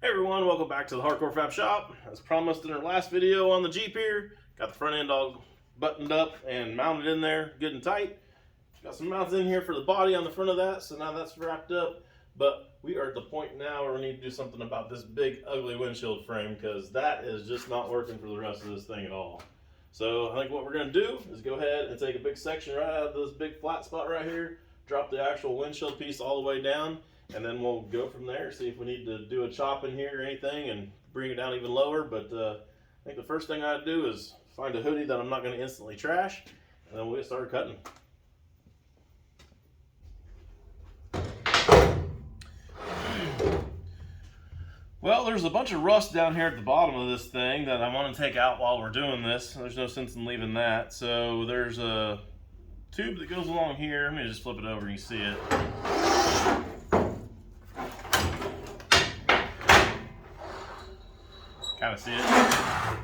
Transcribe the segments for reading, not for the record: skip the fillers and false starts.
Hey everyone, welcome back to the Hardcore Fab Shop. As promised in our last video on the Jeep here, got the front end all buttoned up and mounted in there good and tight. Got some mounts in here for the body on the front of that, so now that's wrapped up. But we are at the point now where we need to do something about this big ugly windshield frame, because that is just not working for the rest of this thing at all. So I think what we're going to do is go ahead and take a big section right out of this big flat spot right here, drop the actual windshield piece all the way down, and then we'll go from there, see if we need to do a chop in here or anything and bring it down even lower. But I think the first thing I'd do is find a hoodie that I'm not going to instantly trash, and then we'll get started cutting. Well, there's a bunch of rust down here at the bottom of this thing that I want to take out while we're doing this. There's no sense in leaving that. So there's a tube that goes along here. Let me just flip it over and you see it. Kind of see it.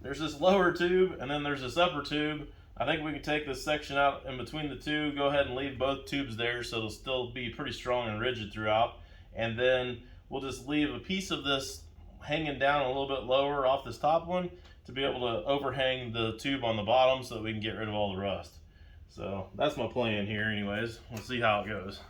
There's this lower tube and then there's this upper tube. I think we can take this section out in between the two, go ahead and leave both tubes there so it'll still be pretty strong and rigid throughout. And then we'll just leave a piece of this hanging down a little bit lower off this top one to be able to overhang the tube on the bottom so that we can get rid of all the rust. So that's my plan here anyways. We'll see how it goes.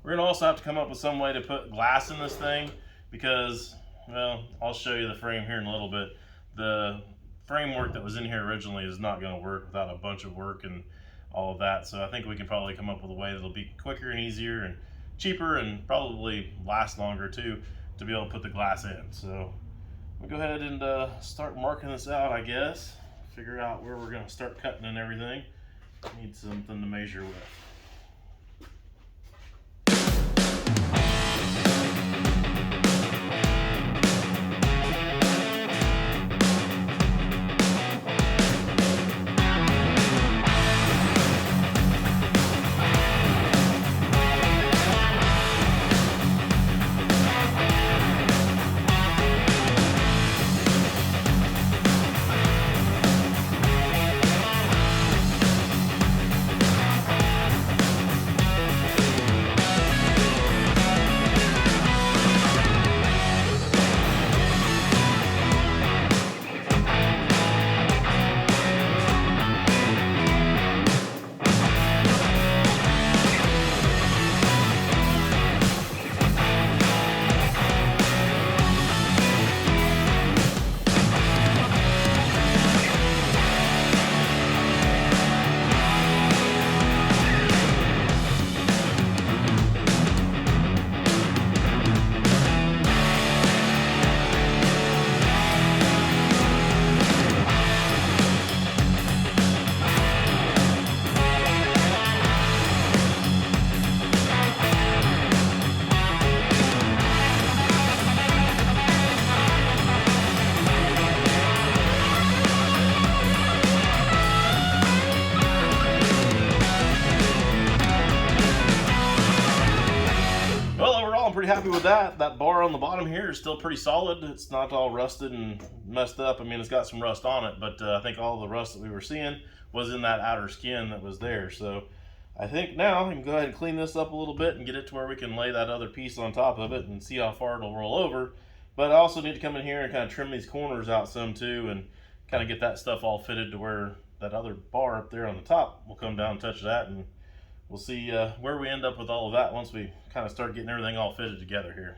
We're gonna also have to come up with some way to put glass in this thing because, well, I'll show you the frame here in a little bit. The framework that was in here originally is not gonna work without a bunch of work and all of that. So I think we can probably come up with a way that'll be quicker and easier and cheaper and probably last longer too to be able to put the glass in. So we'll go ahead and start marking this out, I guess. Figure out where we're gonna start cutting and everything. Need something to measure with. Pretty happy with that. That bar on the bottom here is still pretty solid. It's not all rusted and messed up. I mean, it's got some rust on it, but I think all the rust that we were seeing was in that outer skin that was there. So I think now we can go ahead and clean this up a little bit and get it to where we can lay that other piece on top of it and see how far it'll roll over. But I also need to come in here and kind of trim these corners out some too and kind of get that stuff all fitted to where that other bar up there on the top will come down and touch that, and we'll see where we end up with all of that once we kind of start getting everything all fitted together here.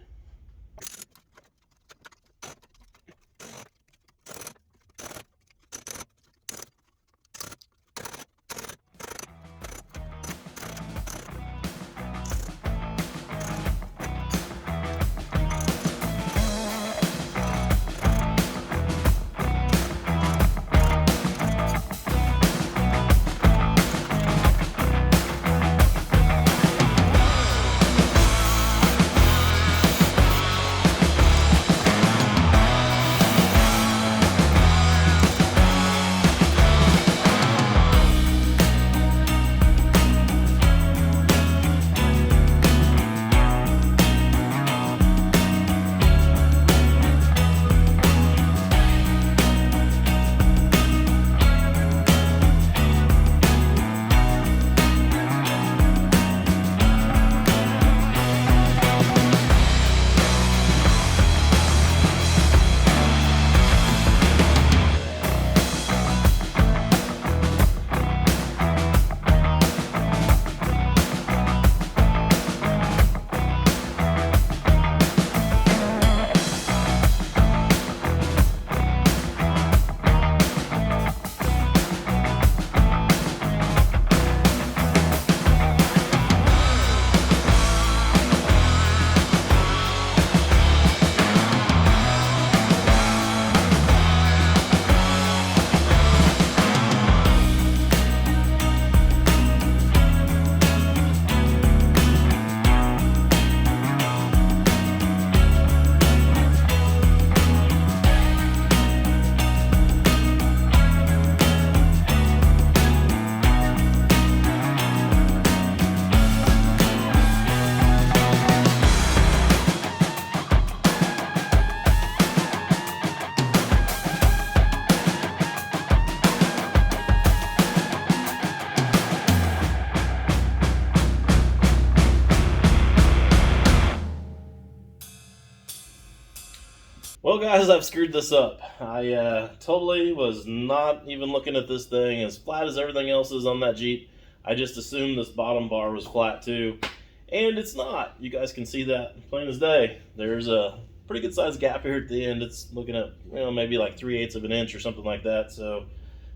Well, guys, I've screwed this up. I totally was not even looking at this thing as flat as everything else is on that Jeep. I just assumed this bottom bar was flat too, and it's not. You guys can see that plain as day. There's a pretty good sized gap here at the end. It's looking at, maybe like 3/8 of an inch or something like that. So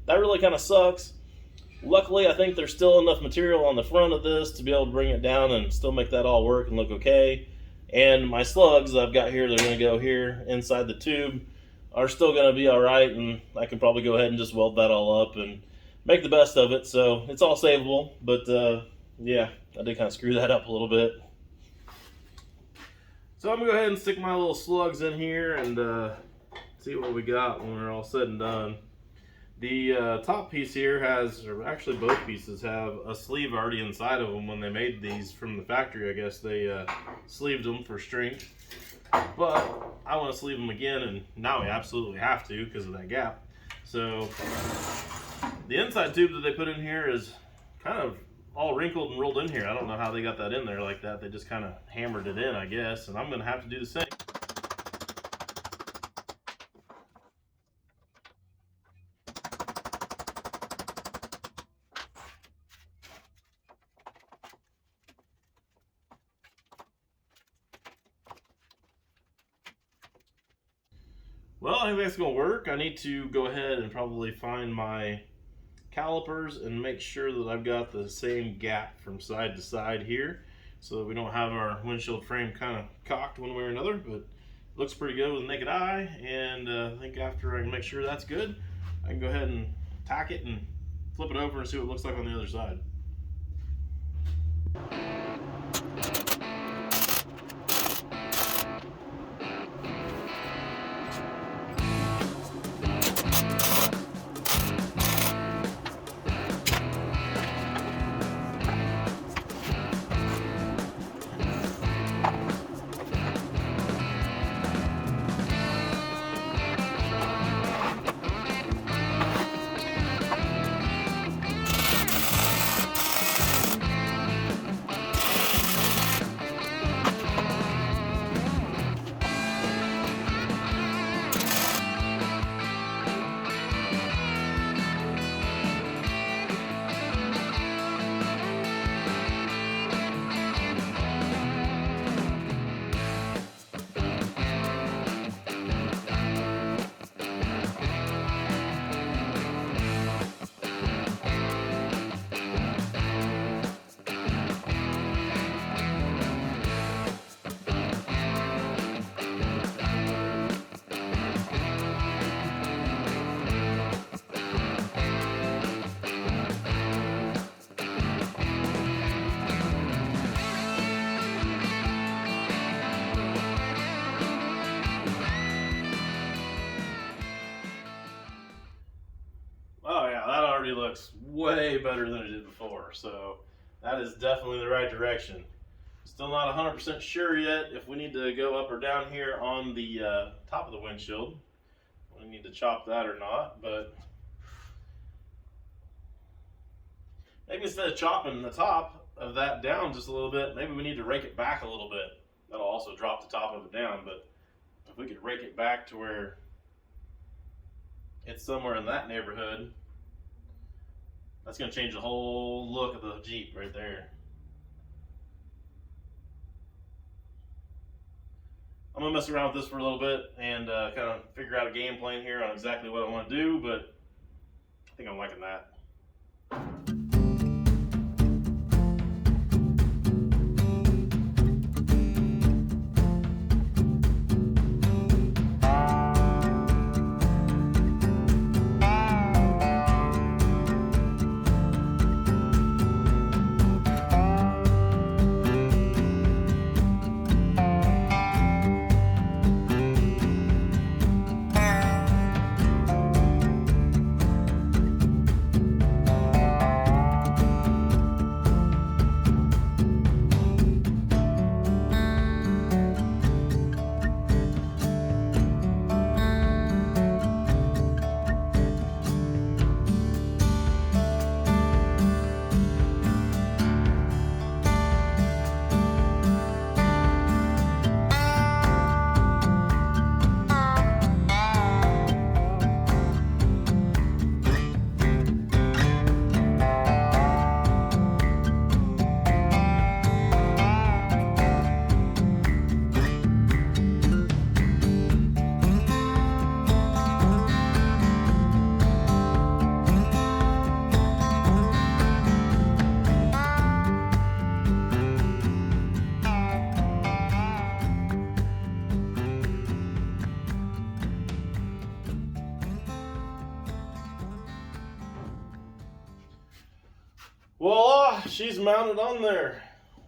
that really kind of sucks. Luckily, I think there's still enough material on the front of this to be able to bring it down and still make that all work and look okay. And my slugs that I've got here, they're going to go here inside the tube, are still going to be all right, and I can probably go ahead and just weld that all up and make the best of it. So it's all savable, but yeah, I did kind of screw that up a little bit. So I'm going to go ahead and stick my little slugs in here and see what we got when we're all said and done. The top piece here has, or actually both pieces have, a sleeve already inside of them. When they made these from the factory, I guess they sleeved them for strength. But I want to sleeve them again, and now we absolutely have to because of that gap. So the inside tube that they put in here is kind of all wrinkled and rolled in here. I don't know how they got that in there like that. They just kind of hammered it in, I guess, and I'm going to have to do the same. Well, I think that's going to work. I need to go ahead and probably find my calipers and make sure that I've got the same gap from side to side here so that we don't have our windshield frame kind of cocked one way or another, but it looks pretty good with the naked eye. And I think after I can make sure that's good, I can go ahead and tack it and flip it over and see what it looks like on the other side. Looks way better than it did before, so that is definitely the right direction. Still not 100% sure yet if we need to go up or down here on the top of the windshield. We need to chop that or not, but maybe instead of chopping the top of that down just a little bit, maybe we need to rake it back a little bit. That'll also drop the top of it down, but if we could rake it back to where it's somewhere in that neighborhood, that's going to change the whole look of the Jeep right there. I'm going to mess around with this for a little bit and kind of figure out a game plan here on exactly what I want to do, but I think I'm liking that. Voila, she's mounted on there.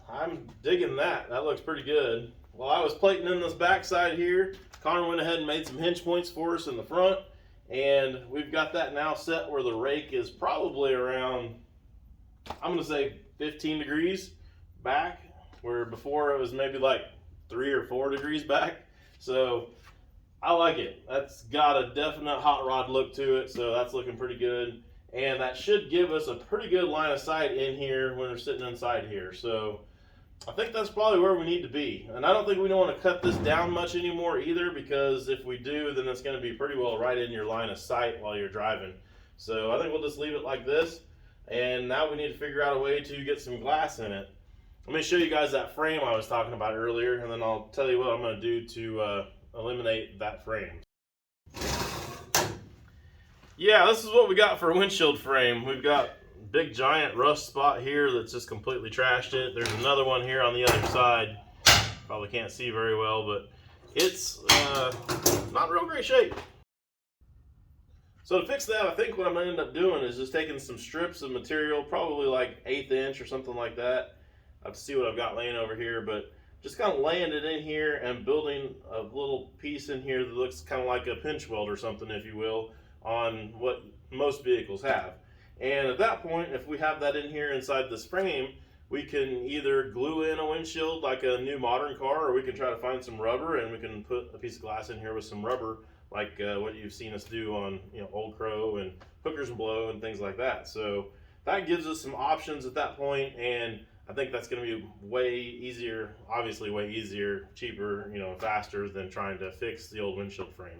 I'm digging that. That looks pretty good. While I was plating in this backside here, Connor went ahead and made some hinge points for us in the front, and we've got that now set where the rake is probably around, I'm gonna say 15 degrees back, where before it was maybe like 3 or 4 degrees back. So I like it. That's got a definite hot rod look to it, so that's looking pretty good. And that should give us a pretty good line of sight in here when we're sitting inside here. So I think that's probably where we need to be. And I don't think we don't want to cut this down much anymore either, because if we do, then it's going to be pretty well right in your line of sight while you're driving. So I think we'll just leave it like this. And now we need to figure out a way to get some glass in it. Let me show you guys that frame I was talking about earlier, and then I'll tell you what I'm going to do to eliminate that frame. Yeah, this is what we got for a windshield frame. We've got a big giant rust spot here that's just completely trashed it. There's another one here on the other side. Probably can't see very well, but it's not in real great shape. So to fix that, I think what I'm going to end up doing is just taking some strips of material, probably like 1/8 inch or something like that. I have to see what I've got laying over here, but just kind of laying it in here and building a little piece in here that looks kind of like a pinch weld or something, if you will, on what most vehicles have. And at that point, if we have that in here inside this frame, we can either glue in a windshield like a new modern car, or we can try to find some rubber and we can put a piece of glass in here with some rubber, like what you've seen us do on Old Crow and Hookers and Blow and things like that. So that gives us some options at that point, and I think that's going to be way easier, obviously way easier, cheaper, faster than trying to fix the old windshield frame.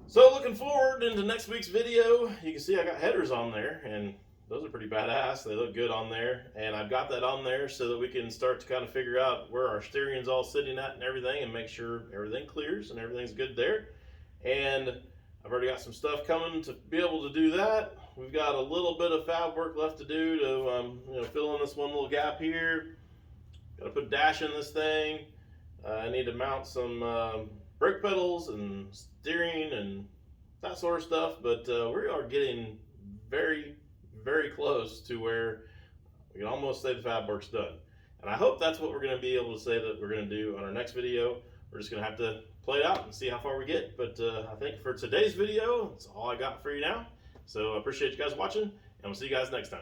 So looking forward into next week's video, you can see I got headers on there, and those are pretty badass. They look good on there, and I've got that on there so that we can start to kind of figure out where our steering's all sitting at and everything, and make sure everything clears and everything's good there. And I've already got some stuff coming to be able to do that. We've got a little bit of fab work left to do to fill in this one little gap here. Got to put a dash in this thing. I need to mount some brake pedals and steering and that sort of stuff, but we are getting very, very close to where we can almost say the fab work's done. And I hope that's what we're going to be able to say that we're going to do on our next video. We're just going to have to play it out and see how far we get. But I think for today's video, that's all I got for you now. So I appreciate you guys watching, and we'll see you guys next time.